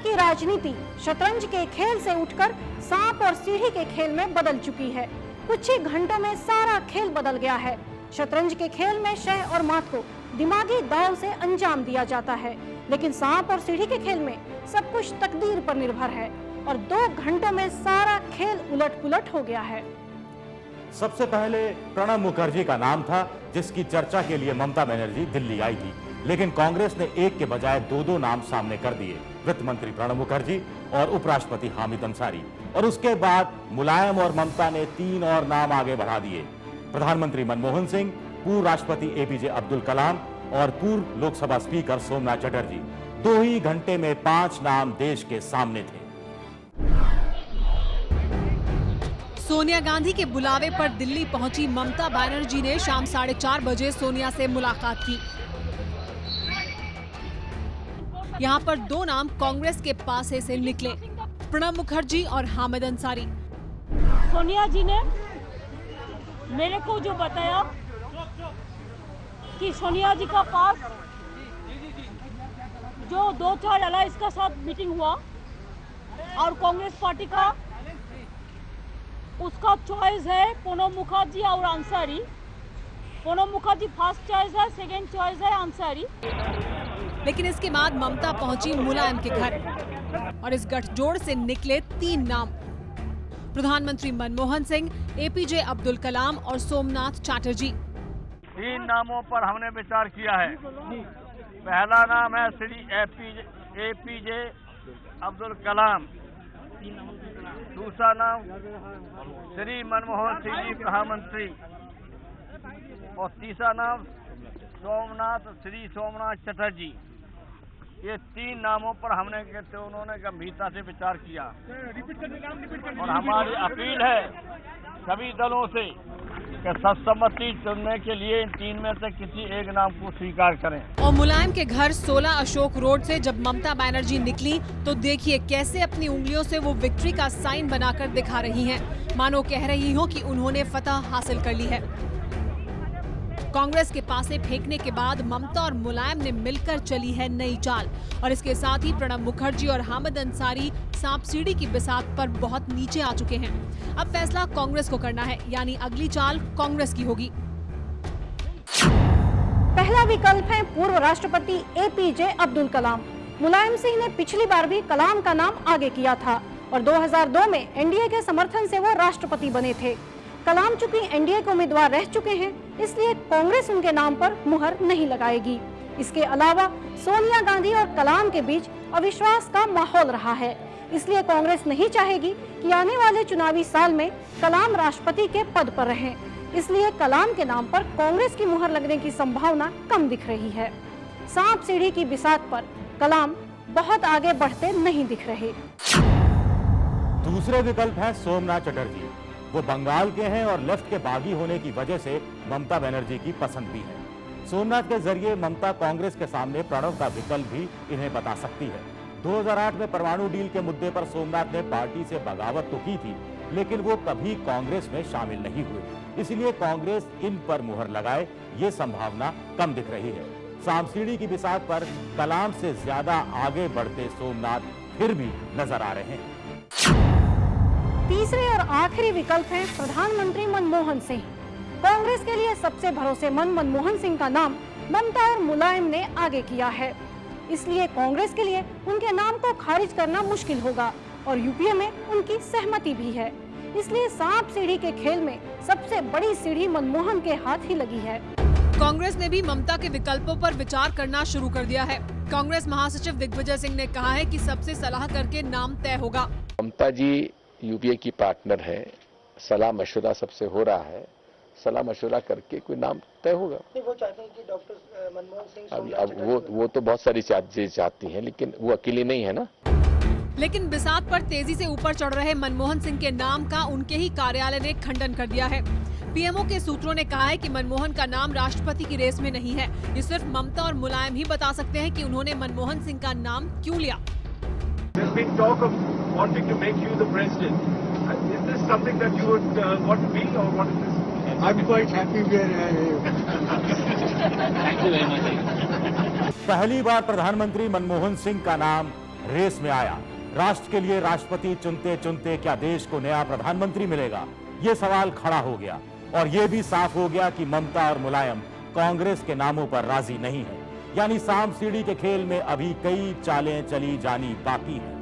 की राजनीति शतरंज के खेल से उठकर सांप और सीढ़ी के खेल में बदल चुकी है। कुछ ही घंटों में सारा खेल बदल गया है। शतरंज के खेल में शह और मात को दिमागी दांव से अंजाम दिया जाता है, लेकिन सांप और सीढ़ी के खेल में सब कुछ तकदीर पर निर्भर है और 2 घंटों में सारा खेल उलट-पुलट हो गया है। सबसे पहले प्रणब मुखर्जी का नाम था, जिसकी चर्चा के लिए ममता बनर्जी दिल्ली आई थी, लेकिन कांग्रेस ने एक के बजाय 2 नाम सामने कर दिए, वित्त मंत्री प्रणब मुखर्जी और उपराष्ट्रपति हामिद अंसारी। और उसके बाद मुलायम और ममता ने 3 और नाम आगे बढ़ा दिए, प्रधानमंत्री मनमोहन सिंह, पूर्व राष्ट्रपति एपीजे अब्दुल कलाम और पूर्व लोकसभा स्पीकर सोमनाथ चटर्जी। 2 ही घंटे में 5 नाम देश के सामने थे। सोनिया गांधी के बुलावे पर दिल्ली पहुंची ममता बनर्जी ने शाम 4:30 बजे सोनिया से मुलाकात की। यहां पर 2 नाम कांग्रेस के पासे से निकले, प्रणब मुखर्जी और हामिद अंसारी। सोनिया जी ने मेरे को जो बताया कि सोनिया जी का पास जो 2-4 अलायंस का साथ मीटिंग हुआ और कांग्रेस पार्टी का उसका चॉइस है प्रणब मुखर्जी और अंसारी। प्रणब मुखर्जी फर्स्ट चॉइस है, सेकेंड चॉइस है अंसारी। लेकिन इसके बाद ममता पहुंची मुलायम के घर और इस गठजोड़ से निकले 3 नाम, प्रधानमंत्री मनमोहन सिंह, एपीजे अब्दुल कलाम और सोमनाथ चटर्जी। 3 नामों पर हमने विचार किया है। पहला नाम है श्री एपीजे अब्दुल कलाम, दूसरा नाम श्री मनमोहन सिंह जी प्रधानमंत्री और तीसरा नाम श्री सोमनाथ चटर्जी। ये 3 नामों पर हमने उन्होंने गंभीरता से विचार किया और हमारी अपील है सभी दलों से कि सर्वसम्मति चुनने के लिए इन 3 में से किसी एक नाम को स्वीकार करें। और मुलायम के घर 16 अशोक रोड से जब ममता बनर्जी निकली तो देखिए कैसे अपनी उंगलियों से वो विक्ट्री का साइन बनाकर दिखा रही हैं, मानो कह रही हो कि उन्होंने फतह हासिल कर ली है। कांग्रेस के पासे फेंकने के बाद ममता और मुलायम ने मिलकर चली है नई चाल और इसके साथ ही प्रणब मुखर्जी और हामिद अंसारी सांप सीढ़ी की बिसात पर बहुत नीचे आ चुके हैं। अब फैसला कांग्रेस को करना है, यानी अगली चाल कांग्रेस की होगी। पहला विकल्प है पूर्व राष्ट्रपति एपीजे अब्दुल कलाम। मुलायम सिंह ने पिछली बार भी कलाम का नाम आगे किया था और 2002 में एनडीए के समर्थन से वो राष्ट्रपति बने थे। कलाम चूंकि एनडीए के उम्मीदवार रह चुके हैं, इसलिए कांग्रेस उनके नाम पर मुहर नहीं लगाएगी। इसके अलावा सोनिया गांधी और कलाम के बीच अविश्वास का माहौल रहा है, इसलिए कांग्रेस नहीं चाहेगी कि आने वाले चुनावी साल में कलाम राष्ट्रपति के पद पर रहें। इसलिए कलाम के नाम पर कांग्रेस की मुहर लगने की संभावना कम दिख रही है। सांप सीढ़ी की बिसात पर कलाम बहुत आगे बढ़ते नहीं दिख रहे। दूसरे विकल्प है सोमनाथ चटर्जी। वो बंगाल के हैं और लेफ्ट के बागी होने की वजह से ममता बनर्जी की पसंद भी है। सोमनाथ के जरिए ममता कांग्रेस के सामने प्रणब का विकल्प भी इन्हें बता सकती है। 2008 में परमाणु डील के मुद्दे पर सोमनाथ ने पार्टी से बगावत तो की थी, लेकिन वो कभी कांग्रेस में शामिल नहीं हुए, इसलिए कांग्रेस इन पर मुहर लगाए ये संभावना कम दिख रही है। सांप-सीढ़ी की बिसात पर कलाम से ज्यादा आगे बढ़ते सोमनाथ फिर भी नजर आ रहे हैं। तीसरे और आखिरी विकल्प है प्रधानमंत्री मनमोहन सिंह। कांग्रेस के लिए सबसे भरोसेमंद मनमोहन सिंह का नाम ममता और मुलायम ने आगे किया है, इसलिए कांग्रेस के लिए उनके नाम को खारिज करना मुश्किल होगा और यूपीए में उनकी सहमति भी है। इसलिए सांप सीढ़ी के खेल में सबसे बड़ी सीढ़ी मनमोहन के हाथ ही लगी है। कांग्रेस ने भी ममता के विकल्पों पर विचार करना शुरू कर दिया है। कांग्रेस महासचिव दिग्विजय सिंह ने कहा है कि सबसे सलाह करके नाम तय होगा। ममता जी यूपीए की पार्टनर है, सलाह मशवरा सबसे हो रहा है, सलाह मशवरा करके कोई नाम तय होगा। वो चाहते हैं कि डॉक्टर मनमोहन सिंह अब वो तो बहुत सारी चीजें चाहती हैं, लेकिन वो अकेली नहीं है ना। लेकिन बिसात पर तेजी से ऊपर चढ़ रहे मनमोहन सिंह के नाम का उनके ही कार्यालय ने खंडन कर दिया है। पीएमओ के सूत्रों ने कहा है कि मनमोहन का नाम राष्ट्रपति की रेस में नहीं है। ये सिर्फ ममता और मुलायम ही बता सकते हैं कि उन्होंने मनमोहन सिंह का नाम क्यों लिया। पहली बार प्रधानमंत्री मनमोहन सिंह का नाम रेस में आया। राष्ट्र के लिए राष्ट्रपति चुनते चुनते क्या देश को नया प्रधानमंत्री मिलेगा, यह सवाल खड़ा हो गया। और यह भी साफ हो गया कि ममता और मुलायम कांग्रेस के नामों पर राजी नहीं है। यानी सांप सीढ़ी के खेल में अभी कई चालें चली जानी बाकी हैं।